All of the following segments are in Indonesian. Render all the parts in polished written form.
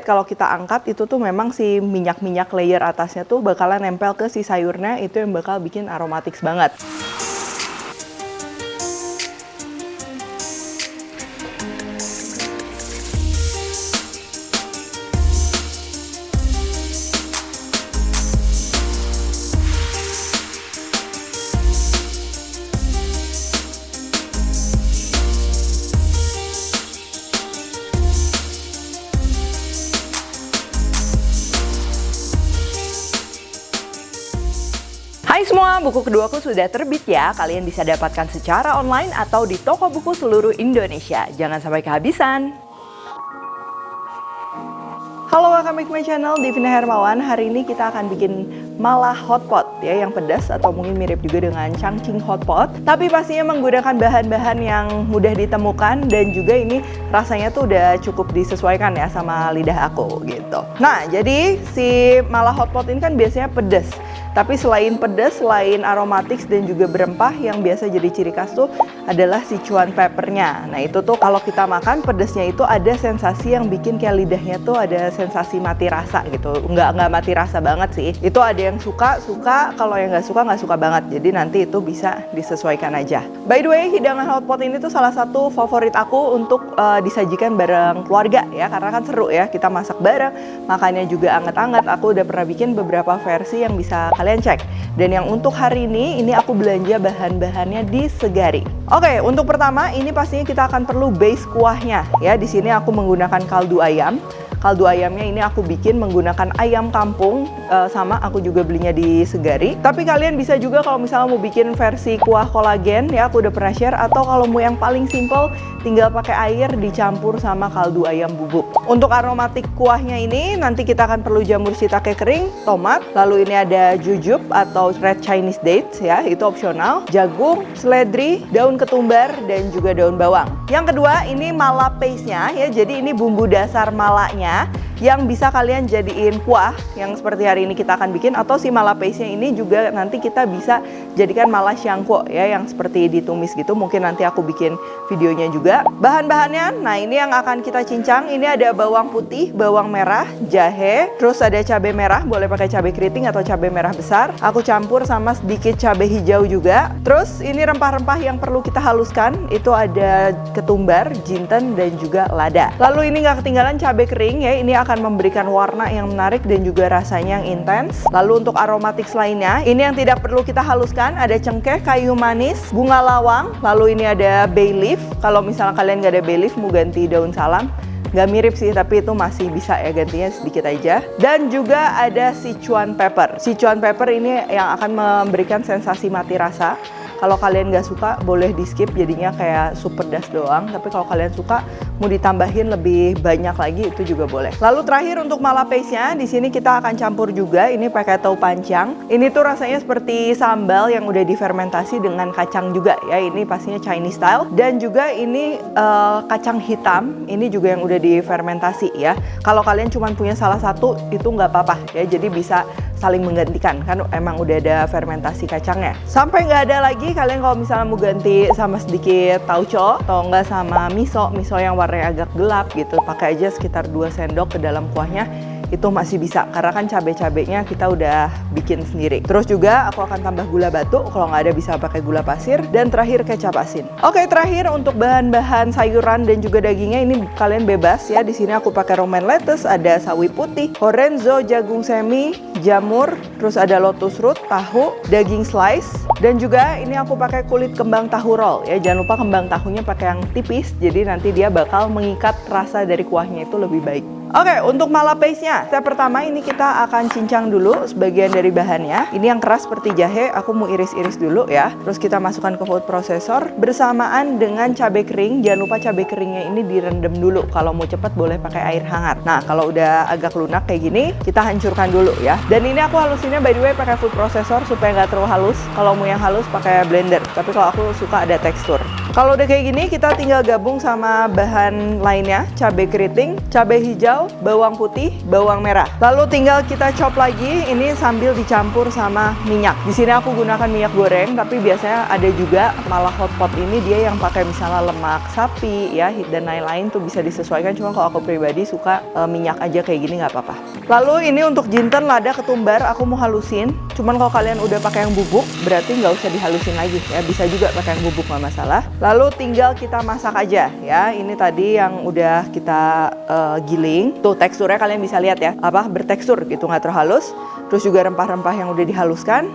Kalau kita angkat itu tuh memang si minyak-minyak layer atasnya tuh bakalan nempel ke si sayurnya, itu yang bakal bikin aromatik banget. Hai semua, buku keduaku sudah terbit ya. Kalian bisa dapatkan secara online atau di toko buku seluruh Indonesia. Jangan sampai kehabisan. Halo, welcome back to my channel, Devina Hermawan. Hari ini kita akan bikin mala hotpot ya, yang pedas atau mungkin mirip juga dengan changqing hotpot. Tapi pastinya menggunakan bahan-bahan yang mudah ditemukan dan juga ini rasanya tuh udah cukup disesuaikan ya sama lidah aku gitu. Nah, jadi si mala hotpot ini kan biasanya pedas. Tapi selain pedas, selain aromatik dan juga berempah, yang biasa jadi ciri khas tuh adalah Sichuan peppernya. Nah itu tuh kalau kita makan pedasnya itu ada sensasi yang bikin kayak lidahnya tuh ada sensasi mati rasa gitu. Nggak mati rasa banget sih. Itu ada yang suka, kalau yang nggak suka banget. Jadi nanti itu bisa disesuaikan aja. By the way, hidangan hotpot ini tuh salah satu favorit aku untuk disajikan bareng keluarga ya. Karena kan seru ya, kita masak bareng, makannya juga anget-anget. Aku udah pernah bikin beberapa versi yang bisa kalian cek. Dan yang untuk hari ini aku belanja bahan-bahannya di Segari. Oke, untuk pertama ini pastinya kita akan perlu base kuahnya ya. Di sini aku menggunakan kaldu ayam. Kaldu ayamnya ini aku bikin menggunakan ayam kampung, sama aku juga belinya di Segari. Tapi kalian bisa juga kalau misalnya mau bikin versi kuah kolagen ya, aku udah pernah share. Atau kalau mau yang paling simple, tinggal pakai air dicampur sama kaldu ayam bubuk. Untuk aromatik kuahnya ini nanti kita akan perlu jamur shiitake kering, tomat, lalu ini ada jujube atau red Chinese dates ya, itu opsional, jagung, seledri, daun ketumbar, dan juga daun bawang. Yang kedua ini mala paste-nya ya, jadi ini bumbu dasar malanya yang bisa kalian jadiin kuah yang seperti hari ini kita akan bikin, atau si mala paste-nya ini juga nanti kita bisa jadikan mala xiangko ya, yang seperti ditumis gitu. Mungkin nanti aku bikin videonya juga. Bahan-bahannya, nah ini yang akan kita cincang. Ini ada bawang putih, bawang merah, jahe, terus ada cabai merah, boleh pakai cabai keriting atau cabai merah besar. Aku campur sama sedikit cabai hijau juga. Terus ini rempah-rempah yang perlu kita haluskan, itu ada ketumbar, jinten, dan juga lada. Lalu ini nggak ketinggalan cabai kering ya, ini akan memberikan warna yang menarik dan juga rasanya yang intens. Lalu untuk aromatik lainnya, ini yang tidak perlu kita haluskan, ada cengkeh, kayu manis, bunga lawang, lalu ini ada bay leaf. Kalau misalnya kalian nggak ada bay leaf, mau ganti daun salam. Nggak mirip sih, tapi itu masih bisa ya, gantinya sedikit aja. Dan juga ada Sichuan pepper. Sichuan pepper ini yang akan memberikan sensasi mati rasa. Kalau kalian nggak suka, boleh di skip, jadinya kayak sup pedas doang. Tapi kalau kalian suka, mau ditambahin lebih banyak lagi, itu juga boleh. Lalu terakhir untuk mala paste-nya, di sini kita akan campur juga. Ini pakai tahu pancang. Ini tuh rasanya seperti sambal yang udah difermentasi dengan kacang juga ya. Ini pastinya Chinese style. Dan juga ini kacang hitam. Ini juga yang udah difermentasi ya. Kalau kalian cuma punya salah satu, itu nggak apa-apa ya. Jadi bisa saling menggantikan, kan emang udah ada fermentasi kacangnya. Sampai nggak ada lagi, kalian kalau misalnya mau ganti sama sedikit tauco atau enggak sama miso yang warnanya agak gelap gitu, pakai aja sekitar 2 sendok ke dalam kuahnya. Itu masih bisa, karena kan cabai-cabainya kita udah bikin sendiri. Terus juga aku akan tambah gula batu, kalau nggak ada bisa pakai gula pasir. Dan terakhir kecap asin. Oke, terakhir untuk bahan-bahan sayuran dan juga dagingnya ini kalian bebas ya. Di sini aku pakai romaine lettuce, ada sawi putih, horenzo, jagung semi, jamur, terus ada lotus root, tahu, daging slice, dan juga ini aku pakai kulit kembang tahu roll ya. Jangan lupa kembang tahunya pakai yang tipis, jadi nanti dia bakal mengikat rasa dari kuahnya itu lebih baik. Oke, untuk mala paste-nya, step pertama ini kita akan cincang dulu sebagian dari bahannya. Ini yang keras seperti jahe, aku mau iris-iris dulu ya. Terus kita masukkan ke food processor bersamaan dengan cabai kering. Jangan lupa cabai keringnya ini direndam dulu. Kalau mau cepet boleh pakai air hangat. Nah, kalau udah agak lunak kayak gini, kita hancurkan dulu ya. Dan ini aku halusinnya by the way pakai food processor supaya nggak terlalu halus. Kalau mau yang halus pakai blender. Tapi kalau aku suka ada tekstur. Kalau udah kayak gini, kita tinggal gabung sama bahan lainnya, cabai keriting, cabai hijau, bawang putih, bawang merah. Lalu tinggal kita chop lagi, ini sambil dicampur sama minyak. Di sini aku gunakan minyak goreng, tapi biasanya ada juga malah hotpot ini dia yang pakai misalnya lemak sapi ya dan lain-lain tuh bisa disesuaikan. Cuma kalau aku pribadi suka minyak aja kayak gini nggak apa-apa. Lalu ini untuk jinten, lada, ketumbar, aku mau halusin. Cuman kalau kalian udah pakai yang bubuk, berarti nggak usah dihalusin lagi ya. Bisa juga pakai yang bubuk, nggak masalah. Lalu tinggal kita masak aja ya. Ini tadi yang udah kita giling. Tuh teksturnya kalian bisa lihat ya, bertekstur gitu, nggak terlalu halus. Terus juga rempah-rempah yang udah dihaluskan.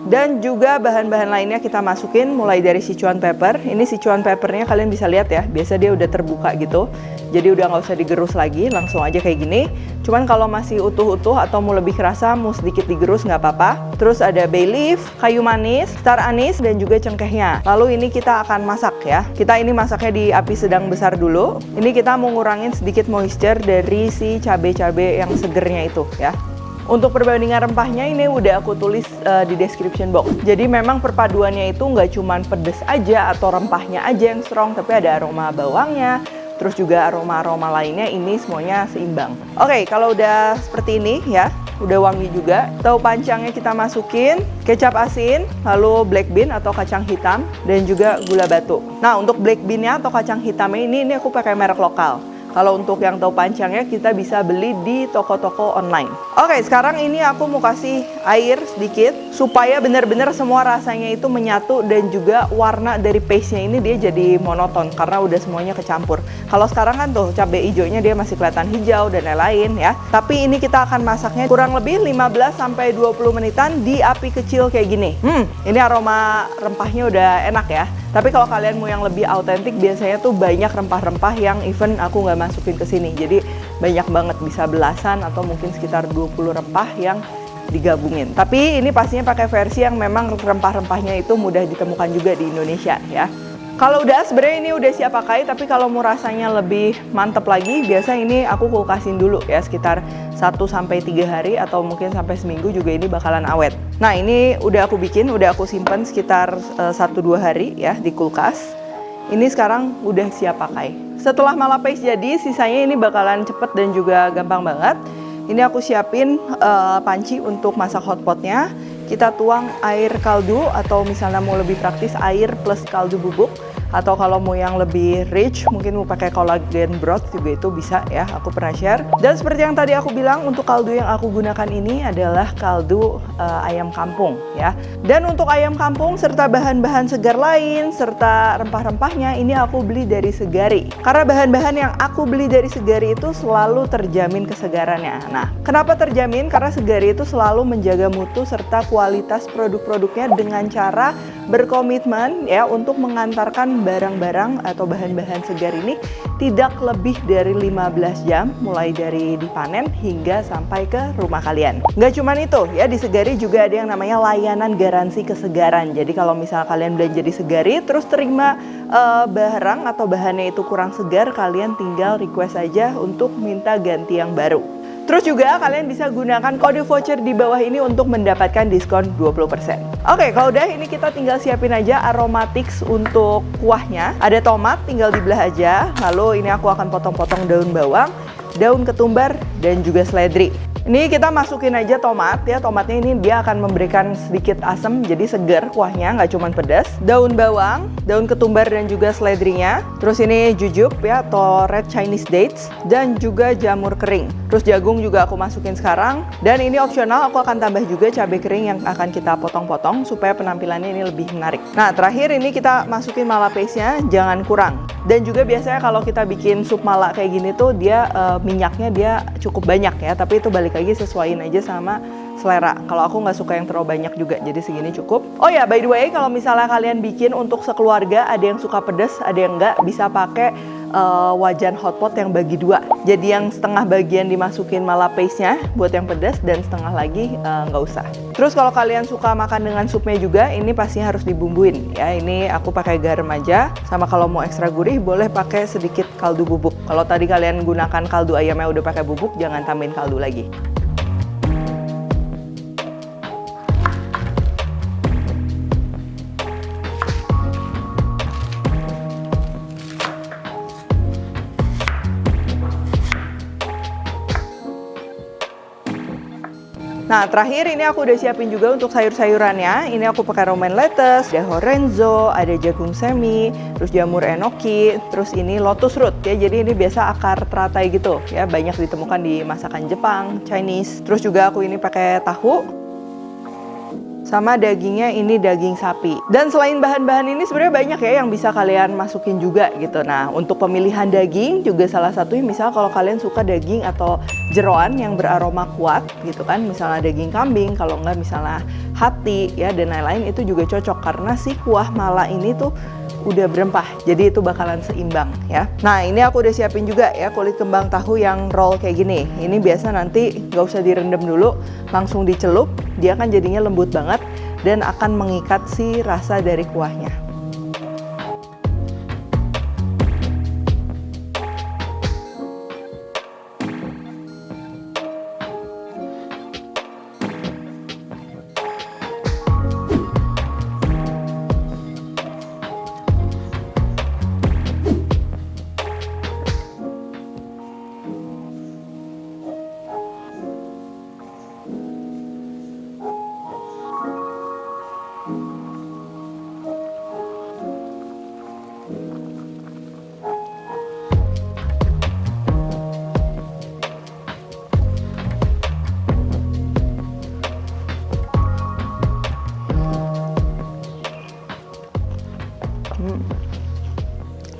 Dan juga bahan-bahan lainnya kita masukin, mulai dari Sichuan pepper. Ini Sichuan peppernya kalian bisa lihat ya, biasa dia udah terbuka gitu. Jadi udah nggak usah digerus lagi, langsung aja kayak gini. Cuman kalau masih utuh-utuh atau mau lebih kerasa, mau sedikit digerus nggak apa-apa. Terus ada bay leaf, kayu manis, star anise, dan juga cengkehnya. Lalu ini kita akan masak ya. Kita ini masaknya di api sedang besar dulu. Ini kita mau ngurangin sedikit moisture dari si cabai-cabai yang segernya itu ya. Untuk perbandingan rempahnya ini udah aku tulis di description box. Jadi memang perpaduannya itu nggak cuman pedes aja atau rempahnya aja yang strong, tapi ada aroma bawangnya, terus juga aroma-aroma lainnya, ini semuanya seimbang. Oke, kalau udah seperti ini ya, udah wangi juga. Tahu pancangnya kita masukin, kecap asin, lalu black bean atau kacang hitam, dan juga gula batu. Nah, untuk black bean-nya atau kacang hitamnya ini aku pakai merek lokal. Kalau untuk yang tahu pancangnya kita bisa beli di toko-toko online. Oke, sekarang ini aku mau kasih air sedikit supaya benar-benar semua rasanya itu menyatu dan juga warna dari paste-nya ini dia jadi monoton karena udah semuanya kecampur. Kalau sekarang kan tuh cabai hijaunya dia masih kelihatan hijau dan lain-lain ya. Tapi ini kita akan masaknya kurang lebih 15-20 menitan di api kecil kayak gini. Ini aroma rempahnya udah enak ya. Tapi kalau kalian mau yang lebih autentik, biasanya tuh banyak rempah-rempah yang even aku nggak masukin ke sini. Jadi banyak banget, bisa belasan atau mungkin sekitar 20 rempah yang digabungin. Tapi ini pastinya pakai versi yang memang rempah-rempahnya itu mudah ditemukan juga di Indonesia ya. Kalau udah, sebenarnya ini udah siap pakai, tapi kalau mau rasanya lebih mantep lagi, biasa ini aku kulkasin dulu ya, sekitar 1-3 hari atau mungkin sampai seminggu juga ini bakalan awet. Nah, ini udah aku bikin, udah aku simpan sekitar 1-2 hari ya di kulkas. Ini sekarang udah siap pakai. Setelah mala paste jadi, sisanya ini bakalan cepet dan juga gampang banget. Ini aku siapin panci untuk masak hotpotnya. Kita tuang air kaldu atau misalnya mau lebih praktis air plus kaldu bubuk, atau kalau mau yang lebih rich mungkin mau pakai collagen broth juga itu bisa ya, aku pernah share. Dan seperti yang tadi aku bilang, untuk kaldu yang aku gunakan ini adalah kaldu ayam kampung ya. Dan untuk ayam kampung serta bahan-bahan segar lain serta rempah-rempahnya ini aku beli dari Segari. Karena bahan-bahan yang aku beli dari Segari itu selalu terjamin kesegarannya. Nah, kenapa terjamin? Karena Segari itu selalu menjaga mutu serta kualitas produk-produknya dengan cara berkomitmen ya untuk mengantarkan barang-barang atau bahan-bahan segar ini tidak lebih dari 15 jam mulai dari dipanen hingga sampai ke rumah kalian. Nggak cuma itu ya, di Segari juga ada yang namanya layanan garansi kesegaran. Jadi kalau misalnya kalian belanja di Segari terus terima barang atau bahannya itu kurang segar, kalian tinggal request aja untuk minta ganti yang baru. Terus juga kalian bisa gunakan kode voucher di bawah ini untuk mendapatkan diskon 20%. Oke, kalau udah ini kita tinggal siapin aja aromatics untuk kuahnya. Ada tomat, tinggal dibelah aja. Lalu ini aku akan potong-potong daun bawang, daun ketumbar, dan juga seledri. Ini kita masukin aja tomat ya. Tomatnya ini dia akan memberikan sedikit asam, jadi segar kuahnya, nggak cuma pedas. Daun bawang, daun ketumbar, dan juga seledrinya. Terus ini jujube ya atau red Chinese dates, dan juga jamur kering. Terus jagung juga aku masukin sekarang. Dan ini opsional, aku akan tambah juga cabai kering yang akan kita potong-potong supaya penampilannya ini lebih menarik. Nah, terakhir ini kita masukin mala paste-nya, jangan kurang. Dan juga biasanya kalau kita bikin sup mala kayak gini tuh dia minyaknya dia cukup banyak ya, tapi itu balik lagi sesuaiin aja sama selera. Kalau aku nggak suka yang terlalu banyak juga, jadi segini cukup. Oh ya, by the way, kalau misalnya kalian bikin untuk sekeluarga, ada yang suka pedas, ada yang nggak, bisa pakai wajan hotpot yang bagi dua. Jadi yang setengah bagian dimasukin mala paste-nya buat yang pedas dan setengah lagi nggak usah. Terus kalau kalian suka makan dengan supnya juga, ini pastinya harus dibumbuin ya. Ini aku pakai garam aja, sama kalau mau ekstra gurih boleh pakai sedikit kaldu bubuk. Kalau tadi kalian gunakan kaldu ayamnya udah pakai bubuk, jangan tambahin kaldu lagi. Nah, terakhir ini aku udah siapin juga untuk sayur-sayurannya. Ini aku pakai romaine lettuce, ada horenzo, ada jagung semi, terus jamur enoki, terus ini lotus root ya. Jadi ini biasa akar teratai gitu ya, banyak ditemukan di masakan Jepang, Chinese. Terus juga aku ini pakai tahu. Sama dagingnya ini daging sapi. Dan selain bahan-bahan ini sebenarnya banyak ya yang bisa kalian masukin juga gitu. Nah, untuk pemilihan daging juga salah satunya misal kalau kalian suka daging atau jeroan yang beraroma kuat gitu kan. Misalnya daging kambing, kalau enggak misalnya hati ya dan lain-lain, itu juga cocok karena si kuah mala ini tuh udah berempah, jadi itu bakalan seimbang ya. Nah, ini aku udah siapin juga ya kulit kembang tahu yang roll kayak gini. Ini biasa nanti nggak usah direndam dulu, langsung dicelup, dia kan jadinya lembut banget dan akan mengikat si rasa dari kuahnya.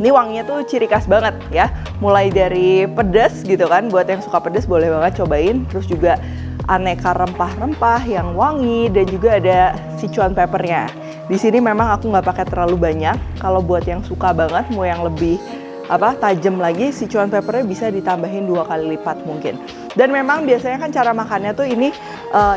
Ini wanginya tuh ciri khas banget ya. Mulai dari pedas gitu kan, buat yang suka pedas boleh banget cobain. Terus juga aneka rempah-rempah yang wangi dan juga ada Sichuan peppernya. Di sini memang aku nggak pakai terlalu banyak. Kalau buat yang suka banget, mau yang lebih tajam lagi, Sichuan peppernya bisa ditambahin 2 kali lipat mungkin. Dan memang biasanya kan cara makannya tuh ini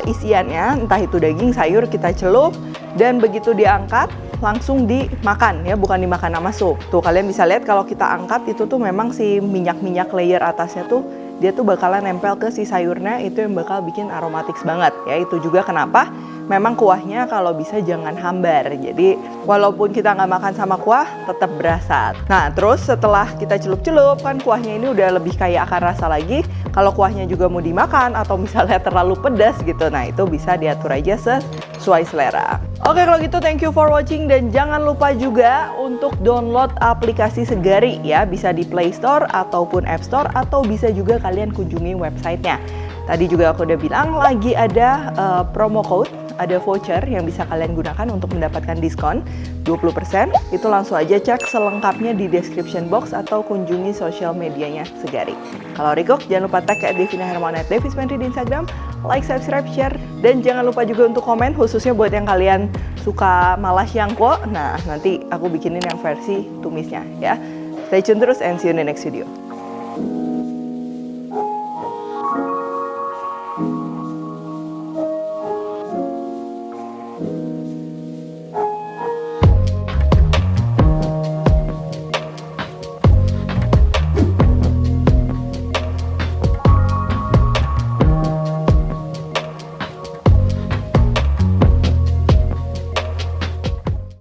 isiannya, entah itu daging, sayur kita celup dan begitu diangkat langsung dimakan ya, bukan dimakan sama sup. Tuh kalian bisa lihat kalau kita angkat itu tuh memang si minyak-minyak layer atasnya tuh dia tuh bakalan nempel ke si sayurnya, itu yang bakal bikin aromatik banget ya. Itu juga kenapa memang kuahnya kalau bisa jangan hambar. Jadi walaupun kita nggak makan sama kuah tetap berasa. Nah, terus setelah kita celup-celup kan kuahnya ini udah lebih kaya akan rasa lagi. Kalau kuahnya juga mau dimakan atau misalnya terlalu pedas gitu, nah itu bisa diatur aja sesuai selera. Oke, kalau gitu thank you for watching dan jangan lupa juga untuk download aplikasi Segari ya, bisa di Play Store ataupun App Store atau bisa juga kalian kunjungi websitenya. Tadi juga aku udah bilang lagi ada promo code, ada voucher yang bisa kalian gunakan untuk mendapatkan diskon 20%. Itu langsung aja cek selengkapnya di description box atau kunjungi sosial medianya Segari. Kalau Rigok, jangan lupa tag @devinahermawan@devismentri di Instagram, like, subscribe, share, dan jangan lupa juga untuk komen khususnya buat yang kalian suka malas yangko. Nah, nanti aku bikinin yang versi tumisnya ya. Stay tune terus and see you in the next video.